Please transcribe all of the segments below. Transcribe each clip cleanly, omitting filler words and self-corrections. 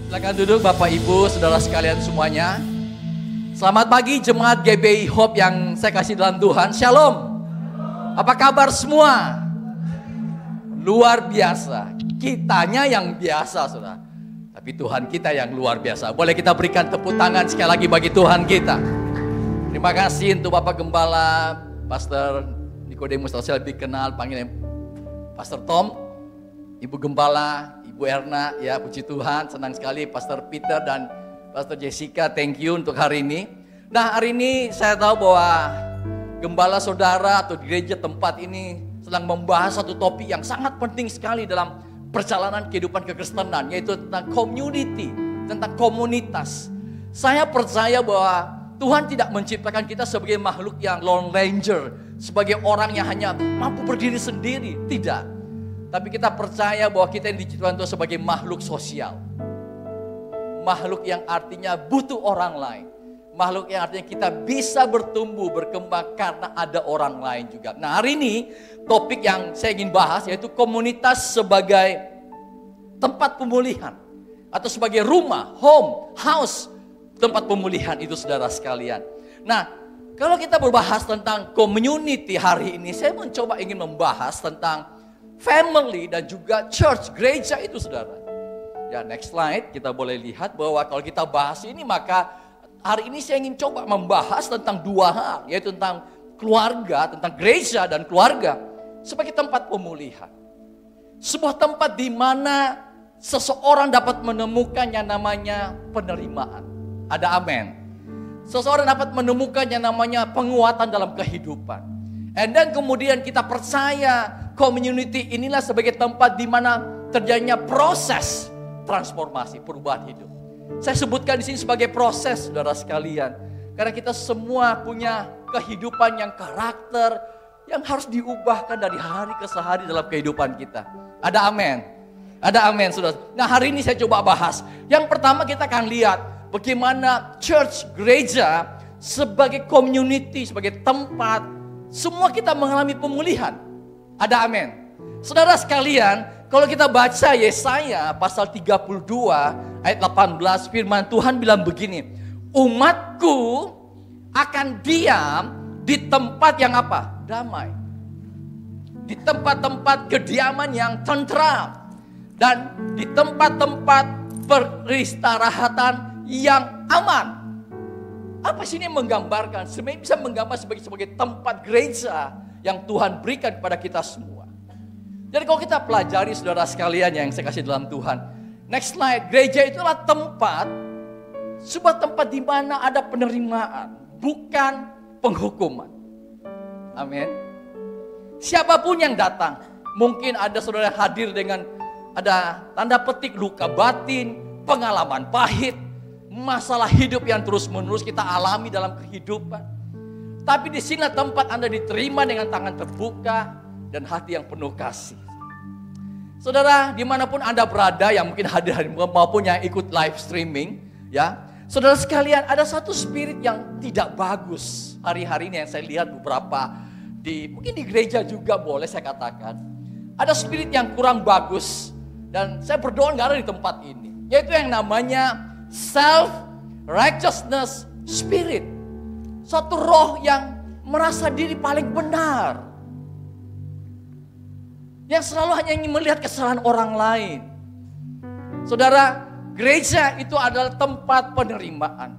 Silakan duduk Bapak Ibu, Saudara sekalian semuanya. Selamat pagi jemaat GBI Hope yang saya kasih dalam Tuhan. Shalom. Apa kabar semua? Luar biasa. Kitanya yang biasa, Saudara. Tapi Tuhan kita yang luar biasa. Boleh kita berikan tepuk tangan sekali lagi bagi Tuhan kita. Terima kasih untuk Bapak Gembala, Pastor Nikodemus, saya lebih kenal panggilnya Pastor Tom, Ibu Gembala, Ibu Erna, ya puji Tuhan, senang sekali Pastor Peter dan Pastor Jessica, thank you untuk hari ini. Nah hari ini saya tahu bahwa Gembala Saudara atau gereja tempat ini sedang membahas satu topik yang sangat penting sekali dalam perjalanan kehidupan kekristenan, yaitu tentang community, tentang komunitas. Saya percaya bahwa Tuhan tidak menciptakan kita sebagai makhluk yang lone ranger, sebagai orang yang hanya mampu berdiri sendiri, tidak. Tapi kita percaya bahwa kita yang diciptakan Tuhan sebagai makhluk sosial. Makhluk yang artinya butuh orang lain. Makhluk yang artinya kita bisa bertumbuh, berkembang karena ada orang lain juga. Nah hari ini topik yang saya ingin bahas yaitu komunitas sebagai tempat pemulihan. Atau sebagai rumah, home, house, tempat pemulihan itu saudara sekalian. Nah kalau kita berbahas tentang community hari ini, saya mencoba ingin membahas tentang family dan juga church, gereja itu saudara. Ya next slide, kita boleh lihat bahwa kalau kita bahas ini maka hari ini saya ingin coba membahas tentang dua hal. Yaitu tentang keluarga, tentang gereja dan keluarga sebagai tempat pemulihan. Sebuah tempat di mana seseorang dapat menemukan yang namanya penerimaan. Ada amin. Seseorang dapat menemukan yang namanya penguatan dalam kehidupan. Dan kemudian kita percaya community inilah sebagai tempat di mana terjadinya proses transformasi, perubahan hidup. Saya sebutkan di sini sebagai proses, saudara sekalian. Karena kita semua punya kehidupan yang karakter, yang harus diubahkan dari hari ke hari dalam kehidupan kita. Ada amin? Ada amin, saudara. Nah hari ini saya coba bahas. Yang pertama kita akan lihat bagaimana church, gereja sebagai community, sebagai tempat semua kita mengalami pemulihan. Ada amin. Saudara sekalian, kalau kita baca Yesaya pasal 32 ayat 18, firman Tuhan bilang begini. Umatku akan diam di tempat yang apa? Damai. Di tempat-tempat kediaman yang tentram. Dan di tempat-tempat peristirahatan yang aman. Apa sih ini menggambarkan? Sebenarnya bisa menggambar sebagai tempat gereja yang Tuhan berikan kepada kita semua. Jadi kalau kita pelajari saudara sekalian yang saya kasih dalam Tuhan. Next slide, gereja itulah tempat, sebuah tempat di mana ada penerimaan, bukan penghukuman. Amin. Siapapun yang datang, mungkin ada saudara hadir dengan ada tanda petik luka batin, pengalaman pahit, masalah hidup yang terus-menerus kita alami dalam kehidupan. Tapi di sini tempat Anda diterima dengan tangan terbuka dan hati yang penuh kasih. Saudara, dimanapun Anda berada, yang mungkin hadir maupun yang ikut live streaming, ya, saudara sekalian, ada satu spirit yang tidak bagus hari-hari ini yang saya lihat beberapa mungkin di gereja juga boleh saya katakan. Ada spirit yang kurang bagus dan saya berdoa nggak ada di tempat ini, yaitu yang namanya self-righteousness spirit. Suatu roh yang merasa diri paling benar. Yang selalu hanya ingin melihat kesalahan orang lain. Saudara, gereja itu adalah tempat penerimaan.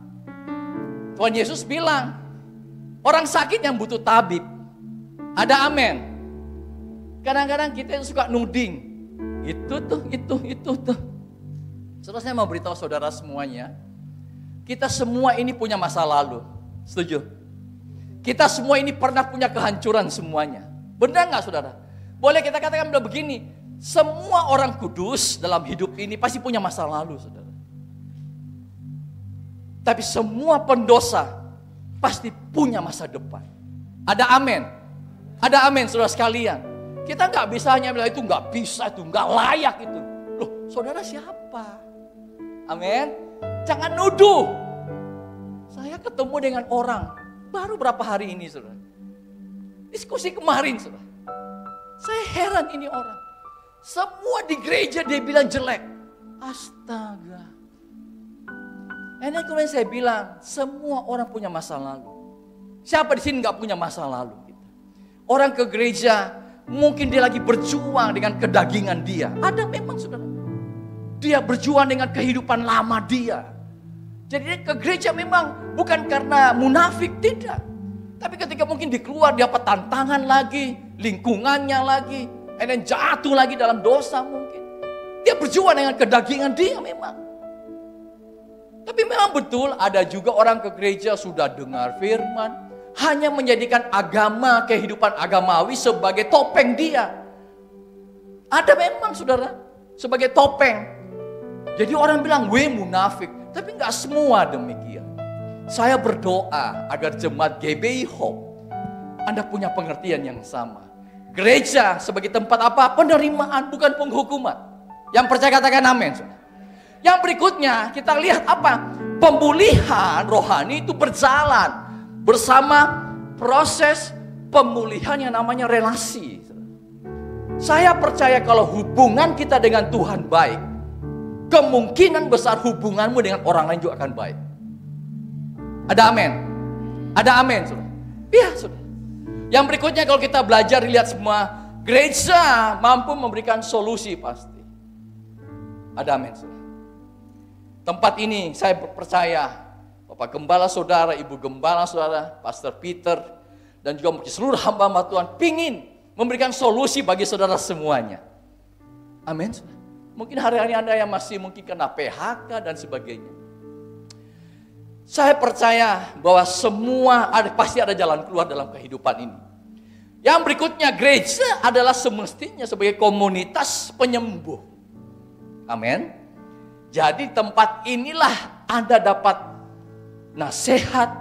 Tuhan Yesus bilang, orang sakit yang butuh tabib. Ada amin. Kadang-kadang kita yang suka nuding. Itu tuh. Saudara, saya mau beritahu saudara semuanya, kita semua ini punya masa lalu. Setuju? Kita semua ini pernah punya kehancuran semuanya. Benar gak saudara? Boleh kita katakan begini, semua orang kudus dalam hidup ini pasti punya masa lalu saudara. Tapi semua pendosa pasti punya masa depan. Ada amin? Ada amin saudara sekalian. Kita gak bisa hanya bilang itu gak bisa, itu gak layak itu. Loh saudara siapa? Amin. Jangan nuduh. Saya ketemu dengan orang baru berapa hari ini saudara. Diskusi kemarin saudara. Saya heran ini orang. Semua di gereja dia bilang jelek. Astaga. Karena kemudian saya bilang, semua orang punya masa lalu. Siapa di sini nggak punya masa lalu? Orang ke gereja, mungkin dia lagi berjuang dengan kedagingan dia. Ada memang saudara. Dia berjuang dengan kehidupan lama dia. Jadi dia ke gereja memang bukan karena munafik, tidak. Tapi ketika mungkin di keluar, dia dapat tantangan lagi, lingkungannya lagi, dan jatuh lagi dalam dosa mungkin. Dia berjuang dengan kedagingan dia memang. Tapi memang betul ada juga orang ke gereja sudah dengar firman, hanya menjadikan agama, kehidupan agamawi sebagai topeng dia. Ada memang saudara, sebagai topeng. Jadi orang bilang, weh munafik. Tapi enggak semua demikian. Saya berdoa agar jemaat GBI Hope, Anda punya pengertian yang sama. Gereja sebagai tempat apa? Penerimaan, bukan penghukuman. Yang percaya katakan amin. Yang berikutnya kita lihat apa? Pemulihan rohani itu berjalan bersama proses pemulihan yang namanya relasi. Saya percaya kalau hubungan kita dengan Tuhan baik, kemungkinan besar hubunganmu dengan orang lain juga akan baik. Ada amin? Ada amin, saudara? Iya, saudara. Yang berikutnya kalau kita belajar lihat semua, gereja mampu memberikan solusi pasti. Ada amin, saudara. Tempat ini saya percaya Bapak Gembala Saudara, Ibu Gembala Saudara, Pastor Peter, dan juga mungkin seluruh hamba-hamba Tuhan pingin memberikan solusi bagi saudara semuanya. Amin. Mungkin hari-hari Anda yang masih mungkin kena PHK dan sebagainya. Saya percaya bahwa semua pasti ada jalan keluar dalam kehidupan ini. Yang berikutnya, gereja adalah semestinya sebagai komunitas penyembuh. Amin. Jadi tempat inilah Anda dapat nasihat,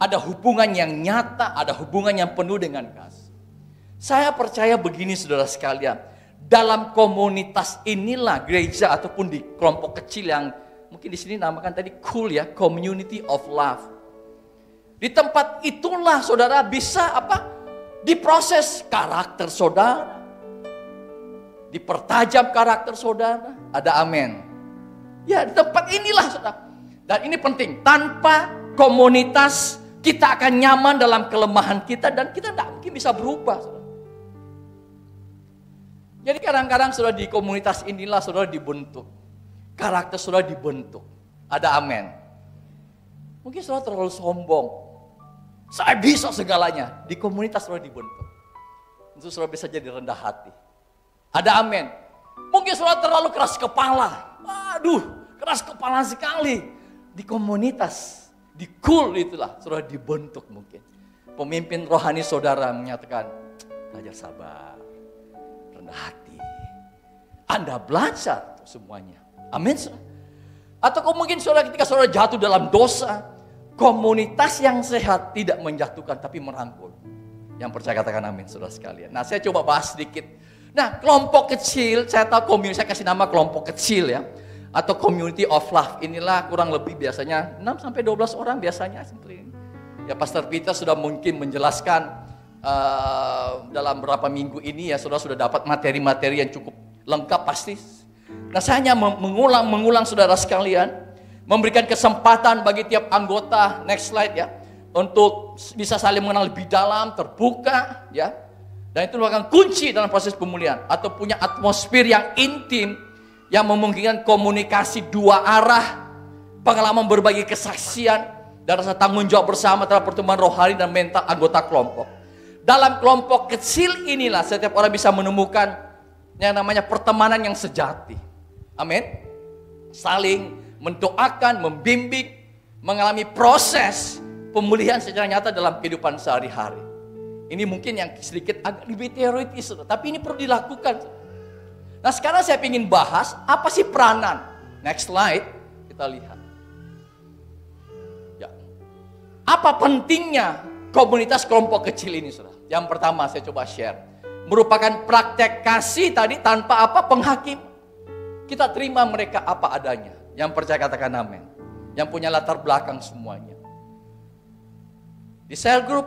ada hubungan yang nyata, ada hubungan yang penuh dengan kasih. Saya percaya begini saudara sekalian, dalam komunitas inilah gereja ataupun di kelompok kecil yang mungkin di sini namakan tadi cool ya, community of love. Di tempat itulah saudara bisa apa? Diproses karakter saudara, dipertajam karakter saudara. Ada amin. Ya di tempat inilah saudara. Dan ini penting, tanpa komunitas kita akan nyaman dalam kelemahan kita dan kita tidak mungkin bisa berubah. Saudara. Jadi kadang-kadang saudara di komunitas inilah saudara dibentuk. Karakter saudara dibentuk. Ada amin. Mungkin saudara terlalu sombong. Saya bisa segalanya. Di komunitas saudara dibentuk. Untuk saudara bisa jadi rendah hati. Ada amin. Mungkin saudara terlalu keras kepala. Aduh, keras kepala sekali. Di komunitas, di cool itulah saudara dibentuk mungkin. Pemimpin rohani saudara menyatakan, belajar sabar, rendah hati. Anda belajar semuanya. Amin. Atau mungkin saudara ketika saudara jatuh dalam dosa, komunitas yang sehat tidak menjatuhkan tapi merangkul. Yang percaya katakan amin saudara sekalian. Nah saya coba bahas sedikit. Nah kelompok kecil, saya tahu komunitas, saya kasih nama kelompok kecil ya. Atau community of love, inilah kurang lebih biasanya 6-12 orang biasanya seperti ini. Ya Pastor Peter sudah mungkin menjelaskan dalam beberapa minggu ini ya saudara sudah dapat materi-materi yang cukup lengkap pasti. Nah saya hanya mengulang saudara sekalian, memberikan kesempatan bagi tiap anggota, next slide ya, untuk bisa saling mengenal lebih dalam, terbuka ya. Dan itu merupakan kunci dalam proses pemulihan, atau punya atmosfer yang intim, yang memungkinkan komunikasi dua arah, pengalaman berbagi kesaksian, dan rasa tanggung jawab bersama terhadap pertumbuhan rohani dan mental anggota kelompok. Dalam kelompok kecil inilah setiap orang bisa menemukan yang namanya pertemanan yang sejati. Amin. Saling mendoakan, membimbing, mengalami proses pemulihan secara nyata dalam kehidupan sehari-hari. Ini mungkin yang sedikit agak lebih teoritis, tapi ini perlu dilakukan. Nah sekarang saya ingin bahas apa sih peranan. Next slide, kita lihat. Ya. Apa pentingnya komunitas kelompok kecil ini, saudara? Yang pertama saya coba share. Merupakan praktek kasih tadi tanpa apa penghakim. Kita terima mereka apa adanya. Yang percaya katakan amin. Yang punya latar belakang semuanya. Di cell group,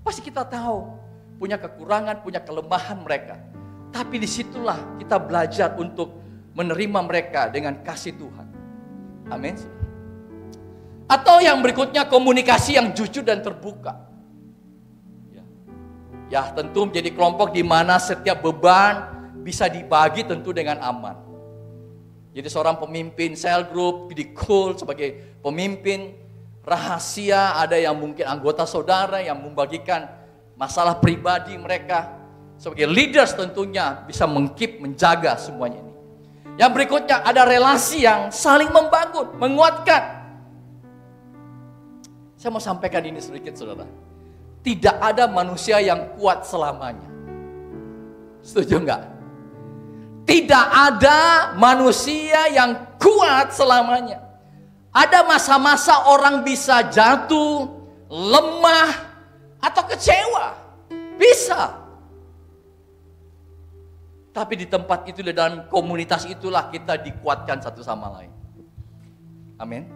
pasti kita tahu. Punya kekurangan, punya kelemahan mereka. Tapi disitulah kita belajar untuk menerima mereka dengan kasih Tuhan. Amin. Atau yang berikutnya komunikasi yang jujur dan terbuka. Ya, tentu menjadi kelompok di mana setiap beban bisa dibagi tentu dengan aman. Jadi seorang pemimpin cell group, di call sebagai pemimpin rahasia, ada yang mungkin anggota saudara yang membagikan masalah pribadi mereka. Sebagai leaders tentunya bisa menjaga semuanya ini. Yang berikutnya ada relasi yang saling membangun, menguatkan. Saya mau sampaikan ini sedikit saudara. Tidak ada manusia yang kuat selamanya. Setuju enggak? Tidak ada manusia yang kuat selamanya. Ada masa-masa orang bisa jatuh, lemah, atau kecewa. Bisa. Tapi di tempat itu, dalam komunitas itulah kita dikuatkan satu sama lain. Amin.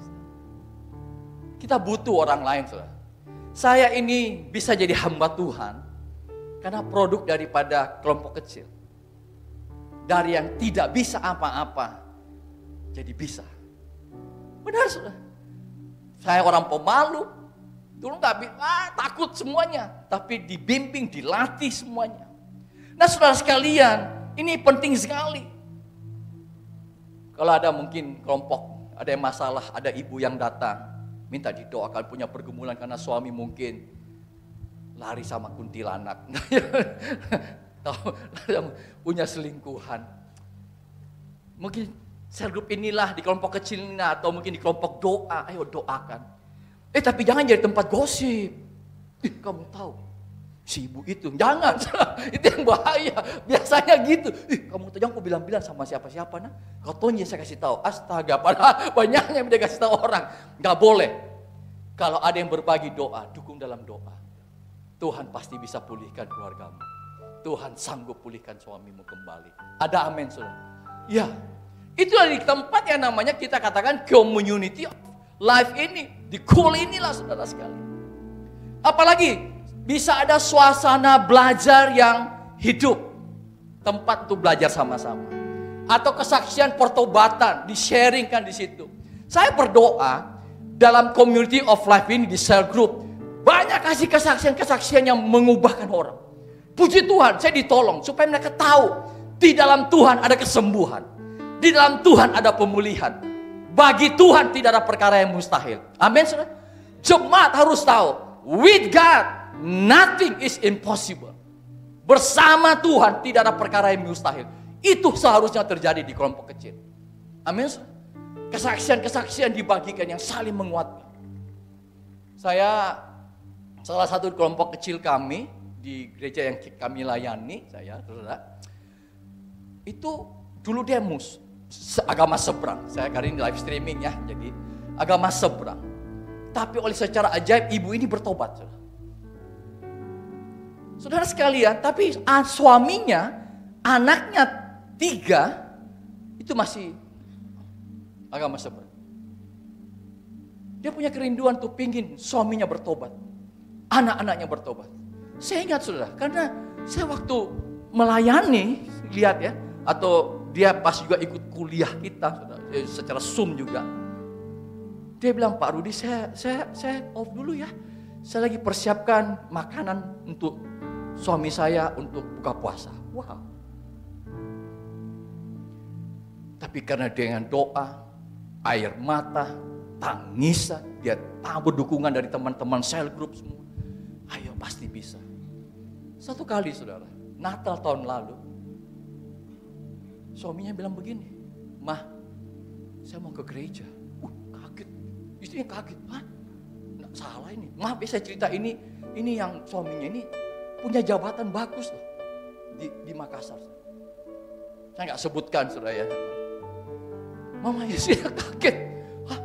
Kita butuh orang lain, saudara. Saya ini bisa jadi hamba Tuhan karena produk daripada kelompok kecil. Dari yang tidak bisa apa-apa, jadi bisa. Benar, saudara. Saya orang pemalu, dulu takut semuanya, tapi dibimbing, dilatih semuanya. Nah, saudara sekalian, ini penting sekali. Kalau ada mungkin kelompok, ada yang masalah, ada ibu yang datang, minta didoakan punya pergumulan karena suami mungkin lari sama kuntilanak. Tahu, punya selingkuhan. Mungkin sel grup inilah di kelompok kecil ini atau mungkin di kelompok doa, ayo doakan. Tapi jangan jadi tempat gosip. Kamu tahu si ibu itu, jangan. Itu yang bahaya. Biasanya gitu. Kamu tahu, jangan aku bilang-bilang sama siapa-siapa nah. Katanya saya kasih tahu. Astaga, padahal banyaknya yang dia kasih tahu orang. Enggak boleh. Kalau ada yang berbagi doa, dukung dalam doa. Tuhan pasti bisa pulihkan keluargamu. Tuhan sanggup pulihkan suamimu kembali. Ada amin, saudara? Ya. Itu di tempat yang namanya kita katakan community of life ini. Di cool inilah saudara sekalian. Apalagi bisa ada suasana belajar yang hidup. Tempat untuk belajar sama-sama. Atau kesaksian pertobatan, di-sharingkan di situ. Saya berdoa dalam community of life ini di cell group. Banyak kasih kesaksian-kesaksian yang mengubahkan orang. Puji Tuhan, saya ditolong supaya mereka tahu di dalam Tuhan ada kesembuhan. Di dalam Tuhan ada pemulihan. Bagi Tuhan tidak ada perkara yang mustahil. Amin, saudara. Jemaat harus tahu, with God nothing is impossible. Bersama Tuhan tidak ada perkara yang mustahil. Itu seharusnya terjadi di kelompok kecil. Amin. Kesaksian-kesaksian dibagikan yang saling menguatkan. Saya salah satu kelompok kecil kami di gereja yang kami layani, saudara. Itu dulu dia agama seberang. Saya kali ini live streaming ya, jadi agama seberang. Tapi oleh secara ajaib ibu ini bertobat, saudara. Saudara sekalian, tapi suaminya, anaknya 3 itu masih agama seberang. Dia punya kerinduan tuh pingin suaminya bertobat, anak-anaknya bertobat. Saya ingat saudara, karena saya waktu melayani, lihat ya, atau dia pas juga ikut kuliah kita, saudara, secara Zoom juga. Dia bilang, Pak Rudi, saya off dulu ya. Saya lagi persiapkan makanan untuk suami saya untuk buka puasa. Wow. Tapi karena dengan doa, air mata, tangisan, dia tabur dukungan dari teman-teman cell group semua. Ayo pasti bisa. Satu kali saudara, Natal tahun lalu, suaminya bilang begini, Mah, saya mau ke gereja. Kaget, istrinya kaget. Hah? Nggak salah ini. Maaf ya saya cerita ini yang suaminya ini punya jabatan bagus loh di Makassar. Saya nggak sebutkan saudara ya. Mama istrinya kaget. Hah?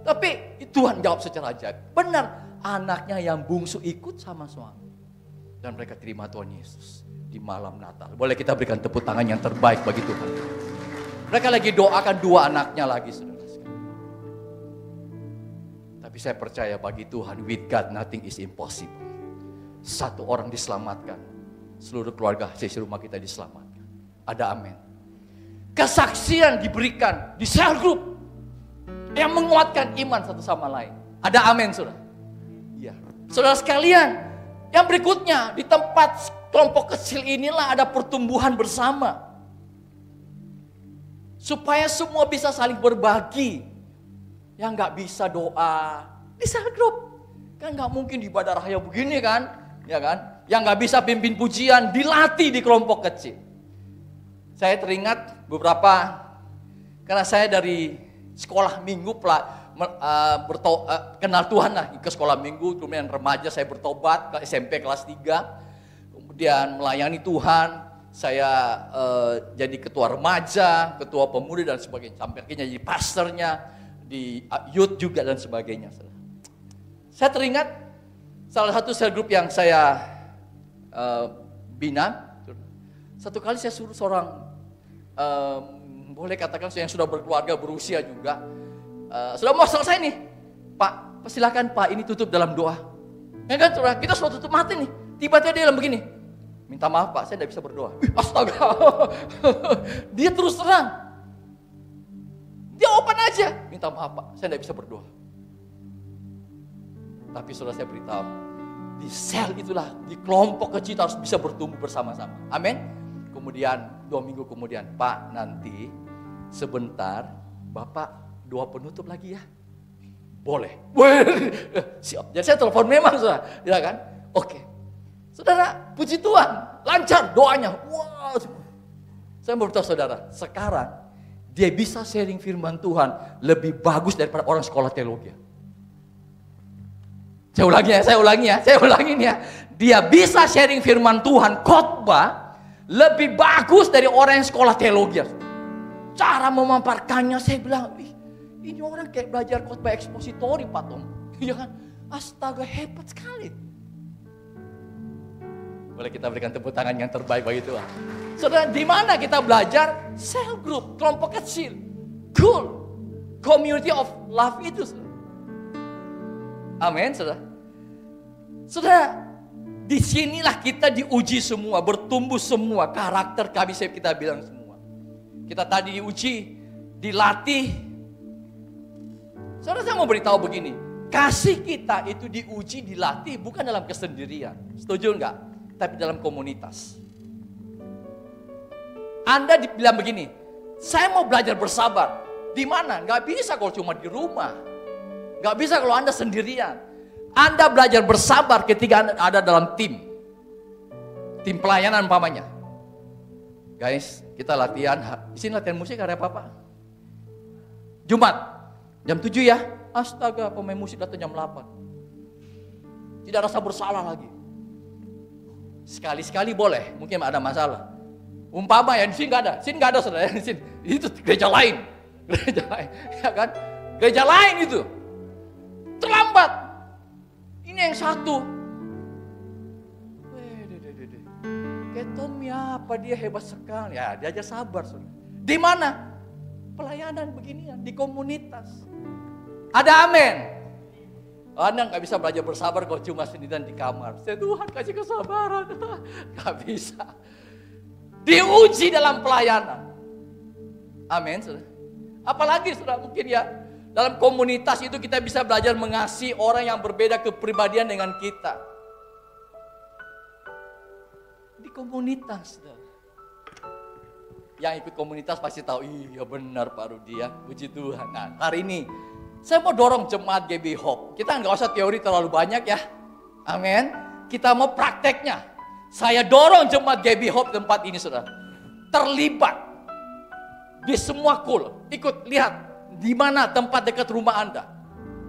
Tapi Tuhan jawab secara ajaib. Benar, anaknya yang bungsu ikut sama suami. Dan mereka terima Tuhan Yesus di malam Natal. Boleh kita berikan tepuk tangan yang terbaik bagi Tuhan. Mereka lagi doakan 2 anaknya lagi, saudara sekalian. Tapi saya percaya bagi Tuhan, with God nothing is impossible. 1 orang diselamatkan, seluruh keluarga sesi rumah kita diselamatkan. Ada amin. Kesaksian diberikan di cell group. yang menguatkan iman satu sama lain. Ada amin, saudara? Iya. Saudara sekalian, yang berikutnya, di tempat kelompok kecil inilah ada pertumbuhan bersama. Supaya semua bisa saling berbagi. Yang gak bisa doa di cell group. Kan gak mungkin di ibadah raya begini kan. Ya kan? Yang gak bisa pimpin pujian, dilatih di kelompok kecil. Saya teringat beberapa, karena saya dari sekolah minggu kenal Tuhan lah, ke sekolah minggu, kemudian remaja saya bertobat ke SMP kelas 3, kemudian melayani Tuhan, saya jadi ketua remaja, ketua pemuda dan sebagainya, sampai akhirnya jadi pastornya di youth juga dan sebagainya. Saya teringat salah satu cell group yang saya bina, satu kali saya suruh seorang boleh katakan yang sudah berkeluarga, berusia juga, sudah mau selesai nih, Pak, silakan Pak, ini tutup dalam doa. Ya kan, kita sudah tutup mata nih, tiba-tiba dia bilang begini, minta maaf Pak, saya tidak bisa berdoa. Astaga, dia terus terang, dia open aja, minta maaf Pak, saya tidak bisa berdoa. Tapi sudah saya beritahu, di sel itulah, di kelompok kecil harus bisa bertumbuh bersama-sama. Amin. Kemudian 2 minggu kemudian, Pak, nanti sebentar Bapak doa penutup lagi ya. Boleh. Siap. Jadi saya telepon memang, saudara, ya kan? Oke. Saudara, puji Tuhan, lancar doanya. Wow. Saya mau beritahu saudara, sekarang dia bisa sharing firman Tuhan lebih bagus daripada orang sekolah teologi. Saya ulangi ya. Dia bisa sharing firman Tuhan, khotbah lebih bagus dari orang yang sekolah teologi. Cara memaparkannya saya bilang, ini orang kayak belajar khotbah ekspositori Pak Tom. Ya kan? Astaga, hebat sekali. Boleh kita berikan tepuk tangan yang terbaik bagi Tuhan. Saudara, di mana kita belajar? Cell group, kelompok kecil. Cool. Community of love itu, saudara. Amin, saudara. Saudara, disinilah kita diuji semua, bertumbuh semua, karakter kami kita bilang semua. Kita tadi diuji, dilatih. Saudara, saya mau beritahu begini, kasih kita itu diuji, dilatih bukan dalam kesendirian. Setuju enggak? Tapi dalam komunitas. Anda dibilang begini, saya mau belajar bersabar. Di mana? Enggak bisa kalau cuma di rumah. Enggak bisa kalau Anda sendirian. Anda belajar bersabar ketika Anda ada dalam tim pelayanan umpamanya. Guys, kita latihan, di sini latihan musik ada apa-apa? Jumat, jam 7 ya. Astaga, pemain musik datang jam 8. Tidak rasa bersalah lagi. Sekali-sekali boleh, mungkin ada masalah. Umpama ya, di sini nggak ada saudara. Di sini, itu gereja lain, ya kan? Gereja lain itu terlambat. Ini yang satu. Kayak Tommy apa dia hebat sekali. Ya, dia aja sabar. Saudara. Di mana? Pelayanan beginian, di komunitas. Ada amin. Anda nggak bisa belajar bersabar kalau cuma sendirian di kamar. Saya Tuhan kasih kesabaran. Nggak bisa. Diuji dalam pelayanan. Amin. Saudara. Apalagi saudara mungkin ya. Dalam komunitas itu kita bisa belajar mengasihi orang yang berbeda kepribadian dengan kita. Di komunitas. Yang ikut komunitas pasti tahu, iya benar Pak Rudi ya, puji Tuhan. Nah, hari ini saya mau dorong jemaat GBI Hope. Kita nggak usah teori terlalu banyak ya. Amin. Kita mau prakteknya. Saya dorong jemaat GBI Hope tempat ini saudara. Terlibat di semua ikut lihat. Di mana tempat dekat rumah Anda.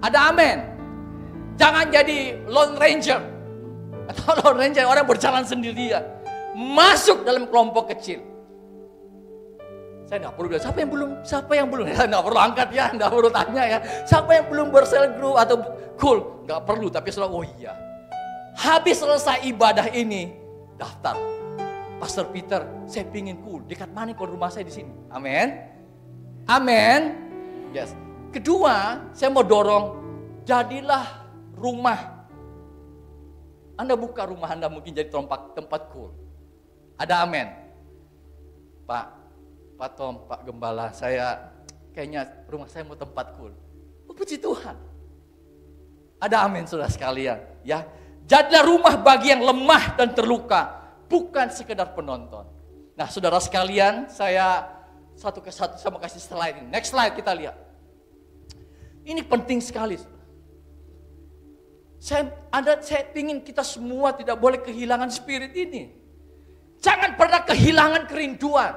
Ada amin. Jangan jadi Lone Ranger. Atau Lone Ranger, orang berjalan sendirian. Masuk dalam kelompok kecil. Saya tidak perlu bilang, siapa yang belum? Saya tidak perlu angkat ya, tidak perlu tanya ya. Siapa yang belum bersel group atau cool? Tidak perlu, tapi selalu, oh iya. Habis selesai ibadah ini, daftar. Pastor Peter, saya pingin cool. Dekat mana kalau rumah saya di sini? Amin. Amin. Yes. Kedua, saya mau dorong, jadilah rumah. Anda buka rumah Anda mungkin jadi tempat cool. Ada amin. Pak Tom, Pak Gembala, saya kayaknya rumah saya mau tempat cool. Oh, puji Tuhan. Ada amin saudara sekalian. Ya, jadilah rumah bagi yang lemah dan terluka, bukan sekedar penonton. Nah saudara sekalian, saya satu ke satu saya mau kasih slide ini. Next slide kita lihat. Ini penting sekali. Saya ingin kita semua tidak boleh kehilangan spirit ini. Jangan pernah kehilangan kerinduan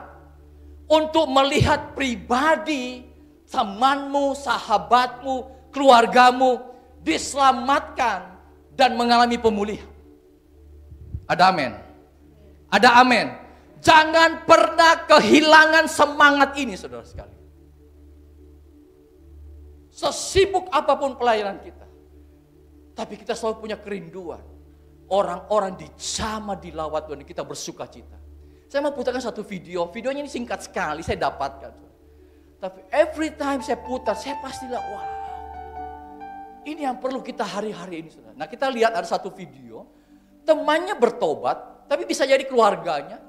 untuk melihat pribadi, temanmu, sahabatmu, keluargamu diselamatkan dan mengalami pemulihan. Ada amin? Ada amin? Jangan pernah kehilangan semangat ini saudara sekalian. Sesibuk apapun pelayanan kita, tapi kita selalu punya kerinduan. Orang-orang dijamah dilawat Tuhan, kita bersuka cita. Saya mau putarkan satu video. Videonya ini singkat sekali, saya dapatkan. Tapi every time saya putar, saya pastilah, wow. Ini yang perlu kita hari-hari ini. Saudara. Nah kita lihat ada satu video, temannya bertobat, tapi bisa jadi keluarganya.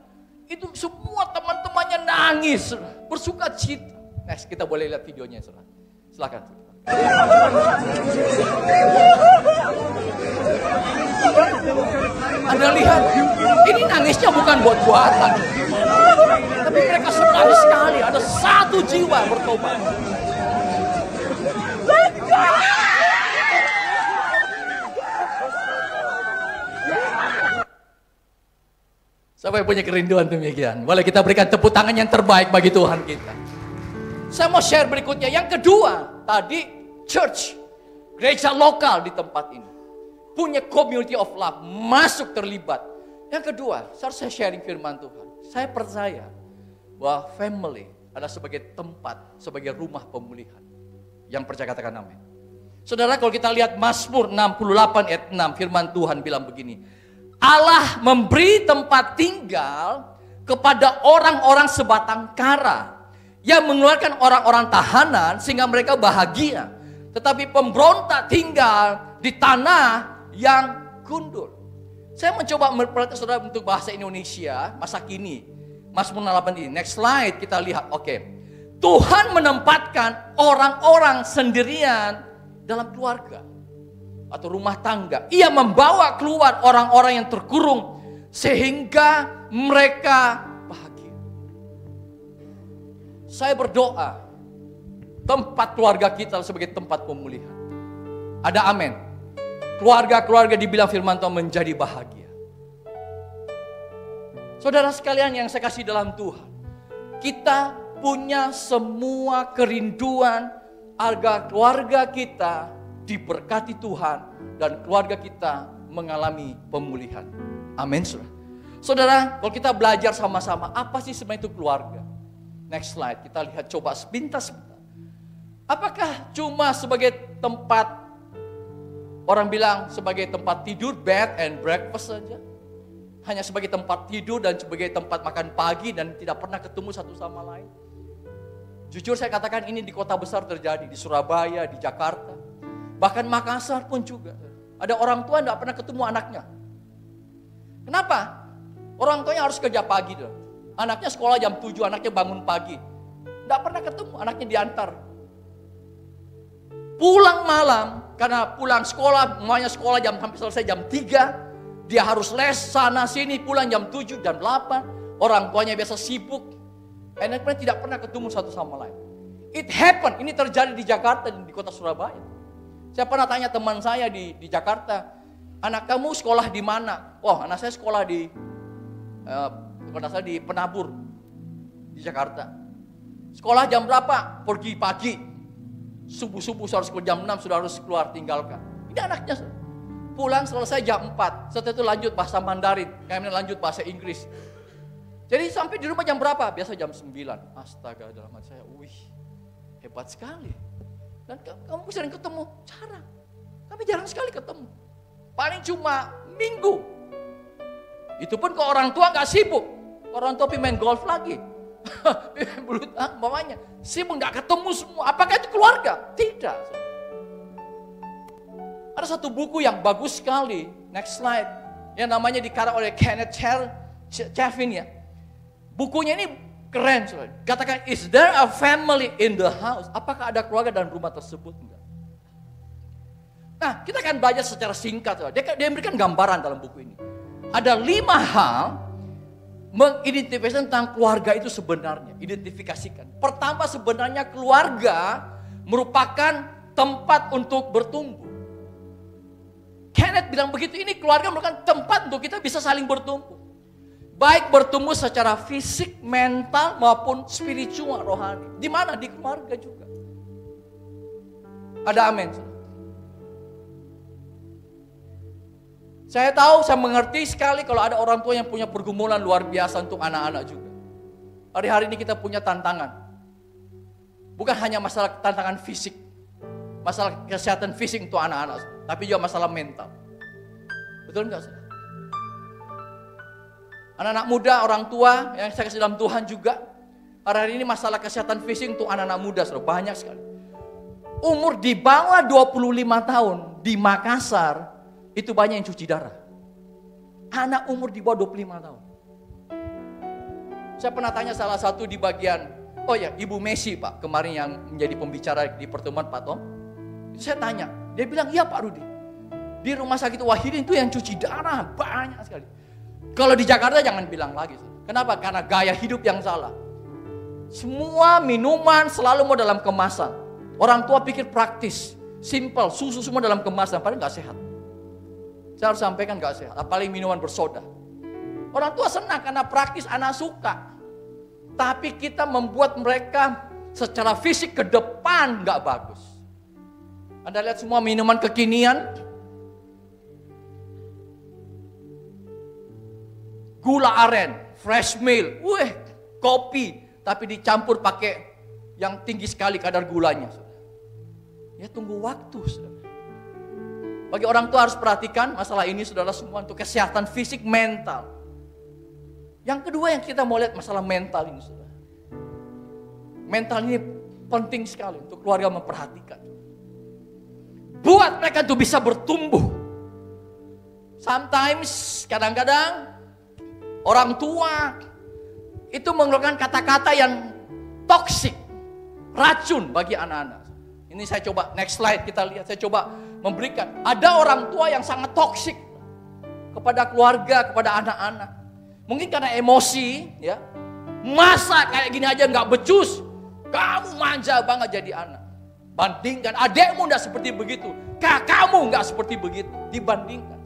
Itu semua teman-temannya nangis, saudara. Bersuka cita. Next, kita boleh lihat videonya. Saudara. Silakan. Anda lihat, ini nangisnya bukan buat-buatan. Tapi mereka senang sekali, ada satu jiwa bertobat. Siapa yang punya kerinduan demikian? Boleh kita berikan tepuk tangan yang terbaik bagi Tuhan kita. Saya mau share berikutnya. Yang kedua, tadi church, gereja lokal di tempat ini. Punya community of love, masuk terlibat. Yang kedua, saya sharing firman Tuhan. Saya percaya bahwa family adalah sebagai tempat, sebagai rumah pemulihan. Yang percaya katakan amin. Saudara, kalau kita lihat Mazmur 68 ayat 6, firman Tuhan bilang begini. Allah memberi tempat tinggal kepada orang-orang sebatang kara yang mengeluarkan orang-orang tahanan sehingga mereka bahagia. Tetapi pemberontak tinggal di tanah yang gundul. Saya mencoba memperhatikan saudara untuk bahasa Indonesia masa kini. Mazmur 68 ini. Next slide kita lihat. Oke. Tuhan menempatkan orang-orang sendirian dalam keluarga atau rumah tangga. Ia membawa keluar orang-orang yang terkurung sehingga mereka bahagia. Saya berdoa tempat keluarga kita sebagai tempat pemulihan. Ada amin. Keluarga-keluarga dibilang firman Tuhan menjadi bahagia. Saudara sekalian yang saya kasih dalam Tuhan, kita punya semua kerinduan agar keluarga kita diberkati Tuhan dan keluarga kita mengalami pemulihan. Amin. Saudara, kalau kita belajar sama-sama, apa sih sebenarnya itu keluarga? Next slide, kita lihat coba sepintas. Apakah cuma sebagai tempat, orang bilang sebagai tempat tidur, bed and breakfast saja? Hanya sebagai tempat tidur dan sebagai tempat makan pagi dan tidak pernah ketemu satu sama lain? Jujur saya katakan ini di kota besar terjadi, di Surabaya, di Jakarta. Bahkan Makassar pun juga. Ada orang tua tidak pernah ketemu anaknya. Kenapa? Orang tuanya harus kerja pagi. Anaknya sekolah jam 7, anaknya bangun pagi. Tidak pernah ketemu, anaknya diantar. Pulang malam, karena pulang sekolah, semuanya sekolah sampai selesai jam 3. Dia harus les sana sini, pulang jam 7, jam 8. Orang tuanya biasa sibuk. Anaknya tidak pernah ketemu satu sama lain. It happened, ini terjadi di Jakarta dan di kota Surabaya. Saya pernah tanya teman saya di Jakarta, anak kamu sekolah di mana? Oh, anak saya sekolah di Penabur, di Jakarta. Sekolah jam berapa? Pergi pagi. Subuh-subuh harus keluar jam 6, sudah harus keluar tinggalkan. Ini anaknya. Pulang selesai jam 4. Setelah itu lanjut bahasa Mandarin, kemudian lanjut bahasa Inggris. Jadi sampai di rumah jam berapa? Biasa jam 9. Astaga, dalam hati saya, wih, hebat sekali. Dan kamu sering ketemu? Jarang. Kami jarang sekali ketemu. Paling cuma minggu. Itu pun ke orang tua gak sibuk. Orang tua main golf lagi. Mamanya sibuk gak ketemu semua. Apakah itu keluarga? Tidak. Ada satu buku yang bagus sekali. Next slide. Yang namanya dikarang oleh Kenneth Chafin ya. Bukunya ini Keren, saudara. Katakan, is there a family in the house? Apakah ada keluarga dalam rumah tersebut? Enggak. Nah, kita akan belajar secara singkat. Saudara. Dia memberikan gambaran dalam buku ini. Ada 5 hal mengidentifikasikan tentang keluarga itu sebenarnya. Identifikasikan. Pertama, sebenarnya keluarga merupakan tempat untuk bertumbuh. Kenneth bilang begitu, ini keluarga merupakan tempat untuk kita bisa saling bertumbuh. Baik bertumbuh secara fisik, mental maupun spiritual, rohani. Di mana? Di keluarga juga. Ada amin. Saya tahu, saya mengerti sekali kalau ada orang tua yang punya pergumulan luar biasa untuk anak-anak juga. Hari-hari ini kita punya tantangan. Bukan hanya masalah tantangan fisik, masalah kesehatan fisik untuk anak-anak, tapi juga masalah mental. Betul enggak, saudara? Anak-anak muda, orang tua yang saya kasih dalam Tuhan juga. Hari ini masalah kesehatan fisik untuk anak-anak muda, saudara, banyak sekali. Umur di bawah 25 tahun di Makassar, itu banyak yang cuci darah. Anak umur di bawah 25 tahun. Saya pernah tanya salah satu di bagian, oh ya, Ibu Messi Pak, kemarin yang menjadi pembicara di pertemuan Pak Tom. Saya tanya, dia bilang, iya Pak Rudi. Di rumah sakit Wahidin itu yang cuci darah banyak sekali. Kalau di Jakarta jangan bilang lagi. Kenapa? Karena gaya hidup yang salah. Semua minuman selalu mau dalam kemasan. Orang tua pikir praktis, simple, susu semua dalam kemasan, padahal nggak sehat. Saya harus sampaikan nggak sehat, apalagi minuman bersoda. Orang tua senang karena praktis, anak suka. Tapi kita membuat mereka secara fisik ke depan nggak bagus. Anda lihat semua minuman kekinian, gula aren, fresh milk, kopi, tapi dicampur pakai yang tinggi sekali kadar gulanya. Ya tunggu waktu, saudara. Bagi orang tua harus perhatikan masalah ini, saudara semua, untuk kesehatan fisik, mental. Yang kedua yang kita mau lihat masalah mental ini, saudara. Mental ini penting sekali untuk keluarga memperhatikan. Buat mereka untuk bisa bertumbuh. Sometimes, kadang-kadang orang tua itu mengeluarkan kata-kata yang toksik, racun bagi anak-anak. Ini saya coba, next slide kita lihat, saya coba memberikan. Ada orang tua yang sangat toksik kepada keluarga, kepada anak-anak. Mungkin karena emosi, ya. Masa kayak gini aja nggak becus, kamu manja banget jadi anak. Bandingkan, adekmu nggak seperti begitu, kakakmu nggak seperti begitu, dibandingkan.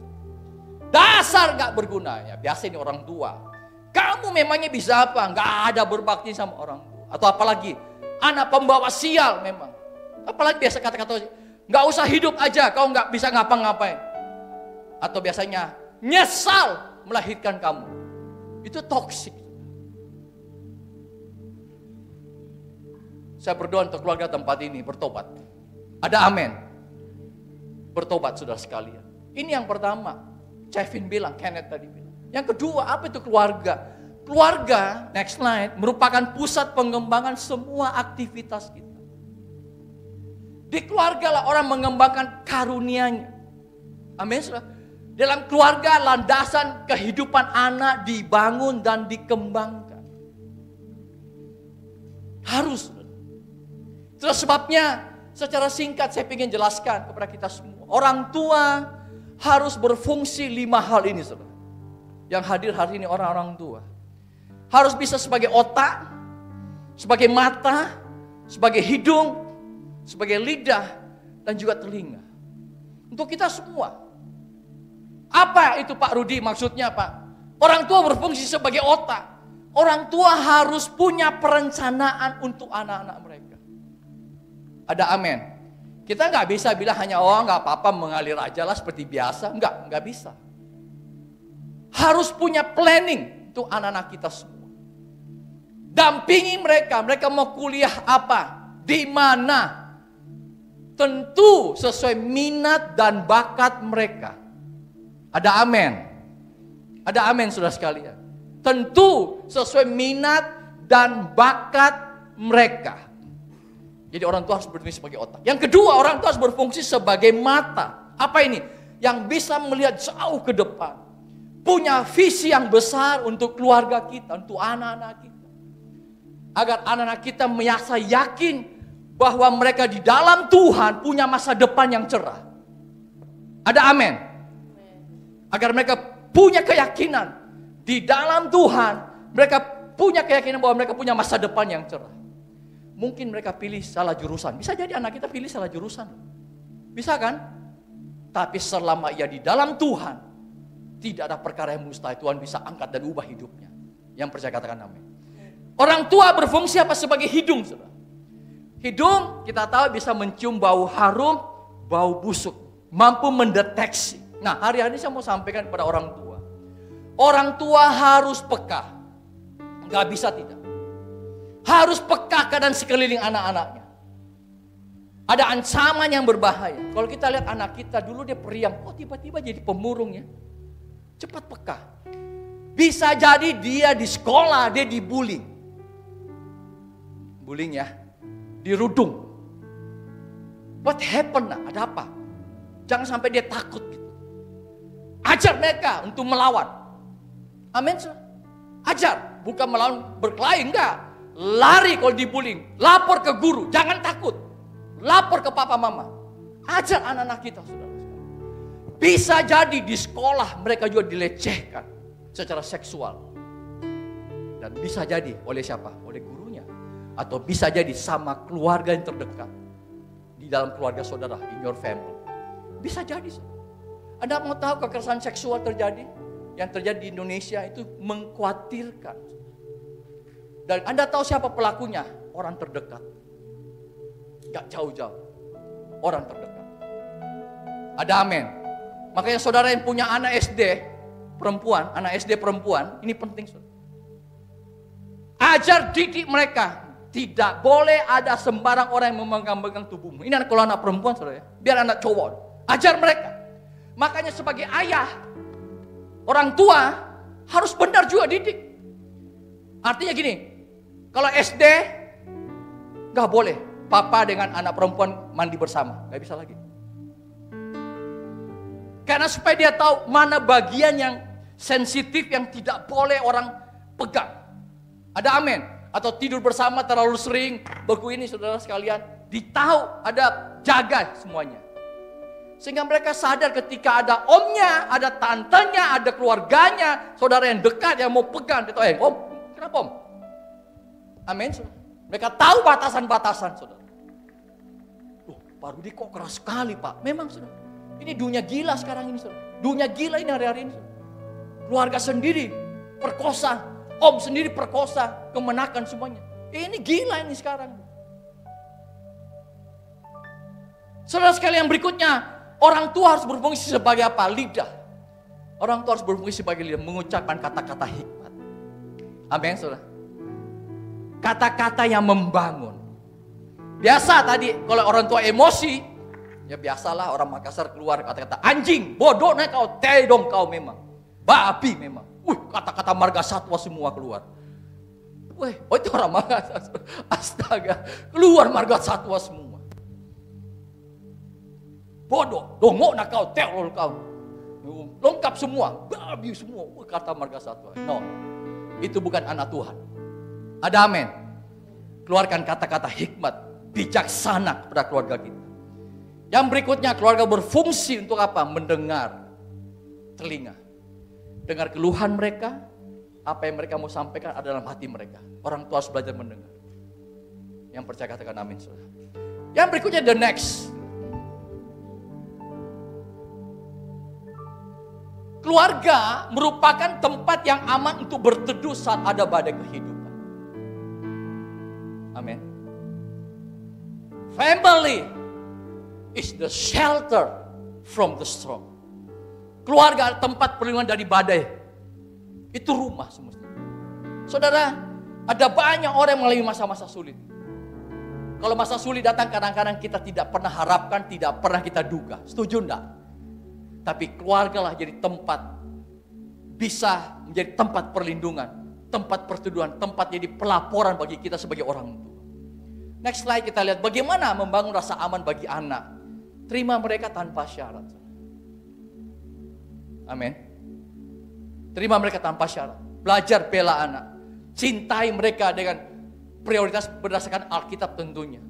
Dasar gak berguna, ya biasa ini orang tua. Kamu memangnya bisa apa? Gak ada berbakti sama orang tua. Atau apalagi anak pembawa sial memang. Apalagi biasa kata-kata, gak usah hidup aja, kau gak bisa ngapa-ngapain. Atau biasanya nyesal melahirkan kamu. Itu toksik. Saya berdoa untuk keluarga tempat ini bertobat. Ada amin. Bertobat saudara sekalian. Ini yang pertama. Kevin bilang, Kenneth tadi bilang. Yang kedua, apa itu keluarga? Keluarga, next slide, merupakan pusat pengembangan semua aktivitas kita. Di keluarga lah orang mengembangkan karunia-Nya. Amin, saudara. Dalam keluarga, landasan kehidupan anak dibangun dan dikembangkan. Harus. Terus sebabnya, secara singkat saya ingin jelaskan kepada kita semua. Orang tua harus berfungsi 5 hal ini, saudara. Yang hadir hari ini orang-orang tua. Harus bisa sebagai otak, sebagai mata, sebagai hidung, sebagai lidah, dan juga telinga. Untuk kita semua. Apa itu Pak Rudi maksudnya Pak? Orang tua berfungsi sebagai otak. Orang tua harus punya perencanaan untuk anak-anak mereka. Ada amin. Kita nggak bisa bilang hanya nggak apa-apa mengalir aja lah seperti biasa. Nggak bisa. Harus punya planning untuk anak-anak kita semua. Dampingi mereka mau kuliah apa, di mana. Tentu sesuai minat dan bakat mereka. Ada amin. Ada amin saudara sekalian. Tentu sesuai minat dan bakat mereka. Jadi orang tua harus berfungsi sebagai otak. Yang kedua, orang tua harus berfungsi sebagai mata. Apa ini? Yang bisa melihat jauh ke depan. Punya visi yang besar untuk keluarga kita, untuk anak-anak kita. Agar anak-anak kita merasa yakin bahwa mereka di dalam Tuhan punya masa depan yang cerah. Ada amin? Agar mereka punya keyakinan di dalam Tuhan, mereka punya keyakinan bahwa mereka punya masa depan yang cerah. Mungkin mereka pilih salah jurusan. Bisa jadi anak kita pilih salah jurusan. Bisa kan? Tapi selama ia di dalam Tuhan, tidak ada perkara yang mustahil. Tuhan bisa angkat dan ubah hidupnya. Yang percaya katakan amin. Orang tua berfungsi apa? Sebagai hidung, saudara. Hidung kita tahu bisa mencium bau harum, bau busuk. Mampu mendeteksi. Nah, hari-hari saya mau sampaikan kepada orang tua. Orang tua harus peka. Gak bisa tidak. Harus peka keadaan sekeliling anak-anaknya. Ada ancaman yang berbahaya. Kalau kita lihat anak kita dulu dia periang. Kok tiba-tiba jadi pemurung ya? Cepat peka. Bisa jadi dia di sekolah, dia dibullying. Bullying ya. Dirudung. What happened? Nah, ada apa? Jangan sampai dia takut gitu. Ajar mereka untuk melawan. Amin. Ajar. Bukan melawan berkelahi, enggak. Lari kalau dibullying. Lapor ke guru. Jangan takut. Lapor ke papa mama. Ajar anak-anak kita, saudara. Bisa jadi di sekolah mereka juga dilecehkan secara seksual. Dan bisa jadi oleh siapa? Oleh gurunya. Atau bisa jadi sama keluarga yang terdekat. Di dalam keluarga saudara, in your family. Bisa jadi. Anda mau tahu kekerasan seksual terjadi? Yang terjadi di Indonesia itu mengkhawatirkan. Dan Anda tahu siapa pelakunya? Orang terdekat. Gak jauh-jauh. Orang terdekat. Ada amin. Makanya saudara yang punya anak SD perempuan, ini penting. Saudara. Ajar didik mereka. Tidak boleh ada sembarang orang yang memegang-pegang tubuhmu. Ini kalau anak perempuan, saudara ya. Biar anak cowok. Ajar mereka. Makanya sebagai ayah, orang tua harus benar juga didik. Artinya gini, kalau SD gak boleh papa dengan anak perempuan mandi bersama. Gak bisa lagi. Karena supaya dia tahu mana bagian yang sensitif yang tidak boleh orang pegang. Ada amin. Atau tidur bersama terlalu sering. Begitu ini saudara sekalian. Ditahu ada jaga semuanya. Sehingga mereka sadar ketika ada omnya, ada tantenya, ada keluarganya, saudara yang dekat yang mau pegang. Dia tahu, om, kenapa om? Amin. Mereka tahu batasan-batasan saudara. Pak Rudi kok keras sekali pak. Memang saudara. Ini dunia gila sekarang ini saudara. Dunia gila ini hari-hari ini saudara. Keluarga sendiri perkosa. Om sendiri perkosa. Kemenakan semuanya. Ini gila ini sekarang. Saudara sekalian berikutnya. Orang tua harus berfungsi sebagai apa? Lidah. Orang tua harus berfungsi sebagai lidah. Mengucapkan kata-kata hikmat. Amin saudara. Kata-kata yang membangun. Biasa tadi kalau orang tua emosi. Ya biasalah orang Makassar keluar kata-kata anjing, bodoh nih kau, tedong kau memang. Babi memang. Kata-kata marga satwa semua keluar. Oh itu orang Makassar. Astaga, keluar marga satwa semua. Bodoh, dongok nak kau, teror kau. Lengkap semua, babi semua. Kata marga satwa. No, itu bukan anak Tuhan. Ada amin. Keluarkan kata-kata hikmat, bijaksana kepada keluarga kita. Yang berikutnya keluarga berfungsi untuk apa? Mendengar telinga. Dengar keluhan mereka, apa yang mereka mau sampaikan ada dalam hati mereka. Orang tua harus belajar mendengar. Yang percaya katakan amin. Saudara. Yang berikutnya the next. Keluarga merupakan tempat yang aman untuk berteduh saat ada badai kehidupan. Amin. Family is the shelter from the storm. Keluarga tempat perlindungan dari badai. Itu rumah semestinya. Saudara, ada banyak orang yang mengalami masa-masa sulit. Kalau masa sulit datang kadang-kadang kita tidak pernah harapkan, tidak pernah kita duga. Setuju enggak? Tapi keluarga lah jadi tempat, bisa menjadi tempat perlindungan, tempat perteduhan, tempat jadi pelaporan bagi kita sebagai orang tua. Next slide kita lihat bagaimana membangun rasa aman bagi anak. Terima mereka tanpa syarat. Amin. Terima mereka tanpa syarat. Belajar bela anak. Cintai mereka dengan prioritas berdasarkan Alkitab tentunya.